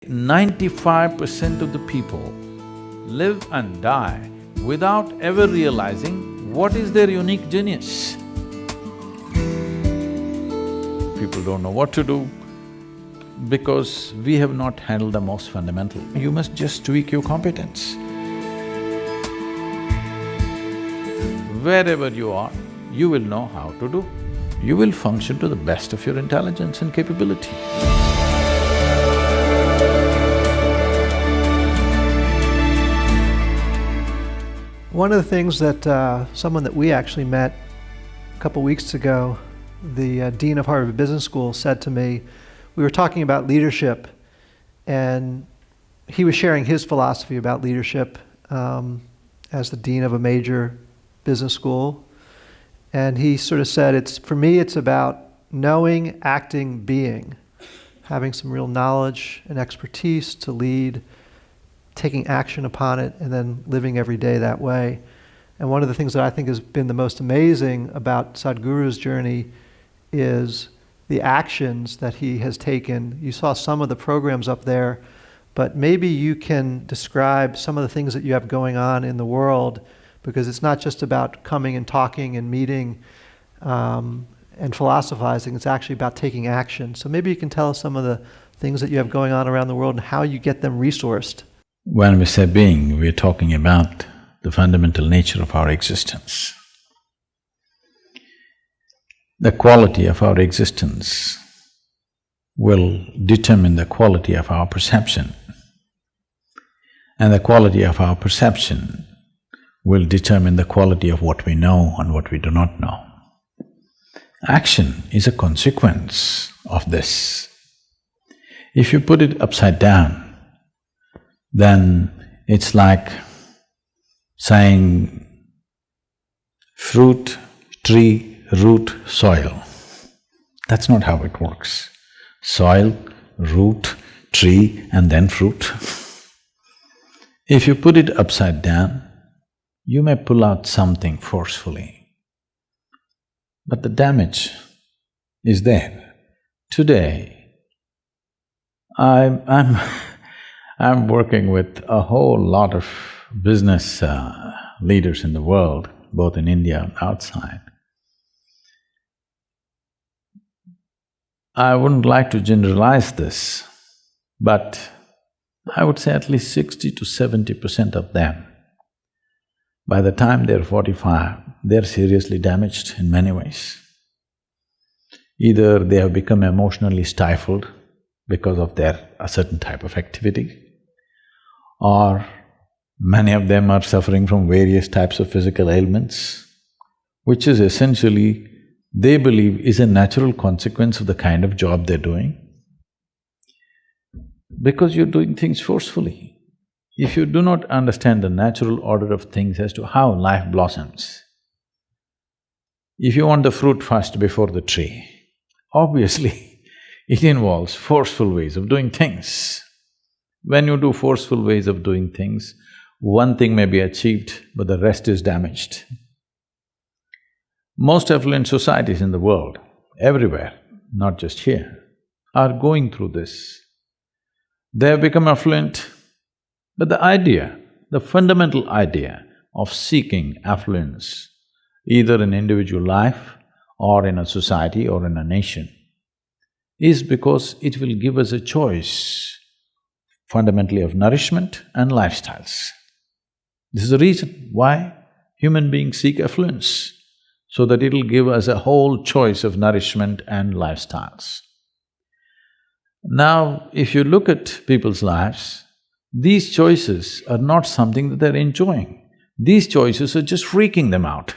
95% of the people live and die without ever realizing what is their unique genius. People don't know what to do because we have not handled the most fundamental. You must just tweak your competence. Wherever you are, you will know how to do. You will function to the best of your intelligence and capability. One of the things that someone that we actually met a couple weeks ago, the Dean of Harvard Business School, said to me, we were talking about leadership, and he was sharing his philosophy about leadership as the dean of a major business school. And he sort of said, for me, it's about knowing, acting, being, having some real knowledge and expertise to lead, taking action upon it, and then living every day that way. And one of the things that I think has been the most amazing about Sadhguru's journey is the actions that he has taken. You saw some of the programs up there, but maybe you can describe some of the things that you have going on in the world, because it's not just about coming and talking and meeting and philosophizing, it's actually about taking action. So maybe you can tell us some of the things that you have going on around the world and how you get them resourced. When we say being, we're talking about the fundamental nature of our existence. The quality of our existence will determine the quality of our perception, and the quality of our perception will determine the quality of what we know and what we do not know. Action is a consequence of this. If you put it upside down, then it's like saying fruit, tree, root, soil. That's not how it works. Soil, root, tree, and then fruit. If you put it upside down, you may pull out something forcefully, but the damage is there. Today, I'm working with a whole lot of business leaders in the world, both in India and outside. I wouldn't like to generalize this, but I would say at least 60 to 70% of them, by the time they're 45, they're seriously damaged in many ways. Either they have become emotionally stifled because of a certain type of activity, or many of them are suffering from various types of physical ailments, which is essentially, they believe, is a natural consequence of the kind of job they're doing. Because you're doing things forcefully. If you do not understand the natural order of things as to how life blossoms, if you want the fruit first before the tree, obviously it involves forceful ways of doing things. When you do forceful ways of doing things, one thing may be achieved, but the rest is damaged. Most affluent societies in the world, everywhere, not just here, are going through this. They have become affluent, but the fundamental idea of seeking affluence, either in individual life or in a society or in a nation, is because it will give us a choice fundamentally of nourishment and lifestyles. This is the reason why human beings seek affluence, so that it'll give us a whole choice of nourishment and lifestyles. Now, if you look at people's lives, these choices are not something that they're enjoying. These choices are just freaking them out.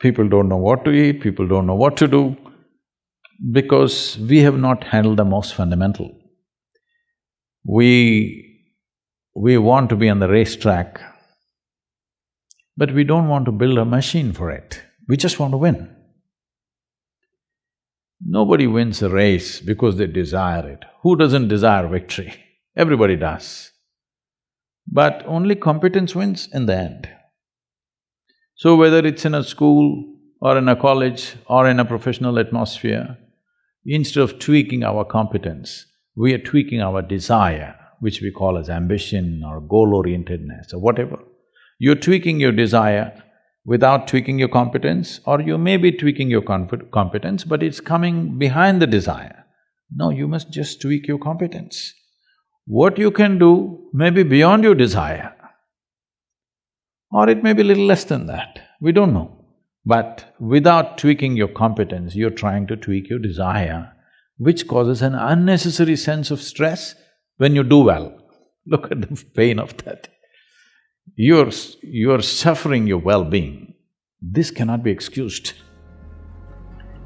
People don't know what to eat, people don't know what to do, because we have not handled the most fundamental. We want to be on the racetrack, but we don't want to build a machine for it, we just want to win. Nobody wins a race because they desire it. Who doesn't desire victory? Everybody does. But only competence wins in the end. So whether it's in a school or in a college or in a professional atmosphere, Instead of tweaking our competence, we are tweaking our desire, which we call as ambition or goal-orientedness or whatever. You're tweaking your desire without tweaking your competence, or you may be tweaking your competence, but it's coming behind the desire. No, you must just tweak your competence. What you can do may be beyond your desire, or it may be a little less than that, we don't know. But without tweaking your competence, you're trying to tweak your desire, which causes an unnecessary sense of stress when you do well. Look at the pain of that. You're suffering your well-being. This cannot be excused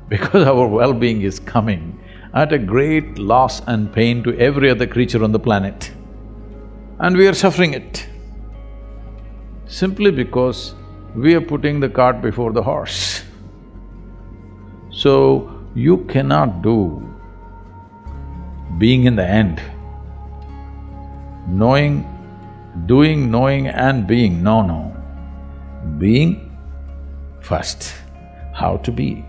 because our well-being is coming at a great loss and pain to every other creature on the planet, and we are suffering it simply because we are putting the cart before the horse. So, you cannot do being in the end, doing, knowing and being, no. Being first, how to be.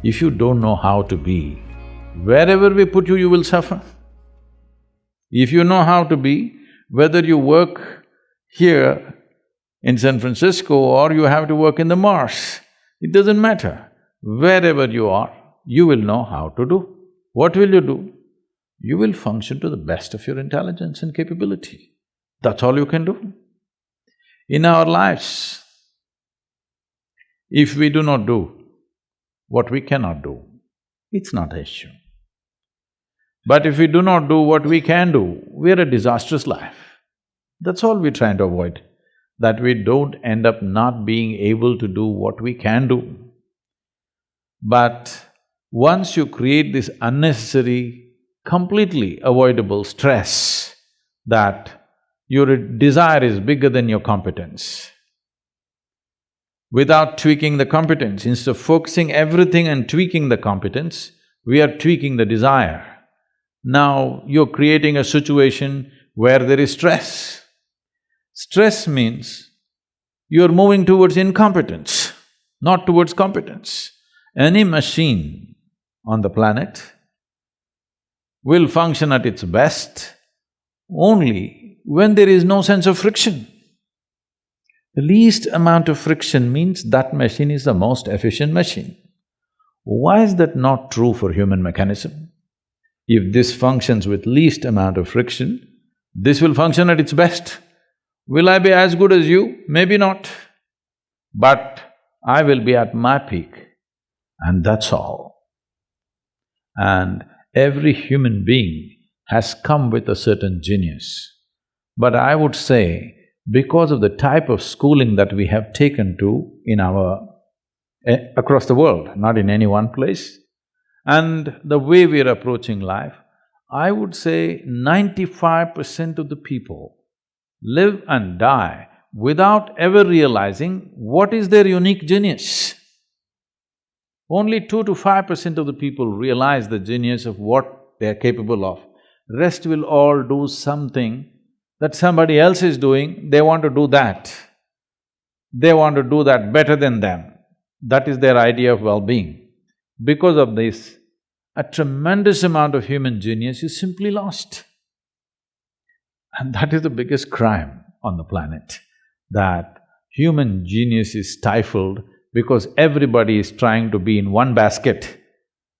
If you don't know how to be, wherever we put you, you will suffer. If you know how to be, whether you work here in San Francisco or you have to work in the Mars, it doesn't matter. Wherever you are, you will know how to do. What will you do? You will function to the best of your intelligence and capability. That's all you can do. In our lives, if we do not do what we cannot do, it's not an issue. But if we do not do what we can do, we're a disastrous life. That's all we're trying to avoid, that we don't end up not being able to do what we can do. But once you create this unnecessary, completely avoidable stress that your desire is bigger than your competence, without tweaking the competence, instead of focusing everything and tweaking the competence, we are tweaking the desire. Now you're creating a situation where there is stress. Stress means you're moving towards incompetence, not towards competence. Any machine on the planet will function at its best only when there is no sense of friction. The least amount of friction means that machine is the most efficient machine. Why is that not true for human mechanism? If this functions with least amount of friction, this will function at its best. Will I be as good as you? Maybe not. But I will be at my peak, and that's all. And every human being has come with a certain genius. But I would say, because of the type of schooling that we have taken to in across the world, not in any one place, and the way we are approaching life, I would say 95% of the people live and die without ever realizing what is their unique genius. Only 2 to 5% of the people realize the genius of what they are capable of. Rest will all do something that somebody else is doing, they want to do that. They want to do that better than them. That is their idea of well-being. Because of this, a tremendous amount of human genius is simply lost. And that is the biggest crime on the planet, that human genius is stifled because everybody is trying to be in one basket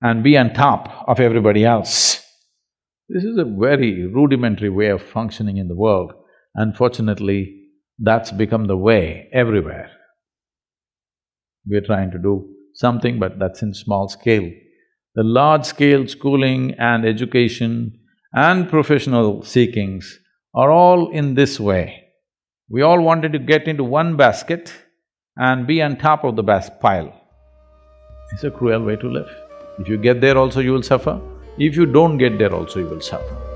and be on top of everybody else. This is a very rudimentary way of functioning in the world. Unfortunately, that's become the way everywhere. We're trying to do something, but that's in small scale. The large-scale schooling and education and professional seekings are all in this way. We all wanted to get into one basket and be on top of the pile. It's a cruel way to live. If you get there also, you will suffer. If you don't get there also, you will suffer.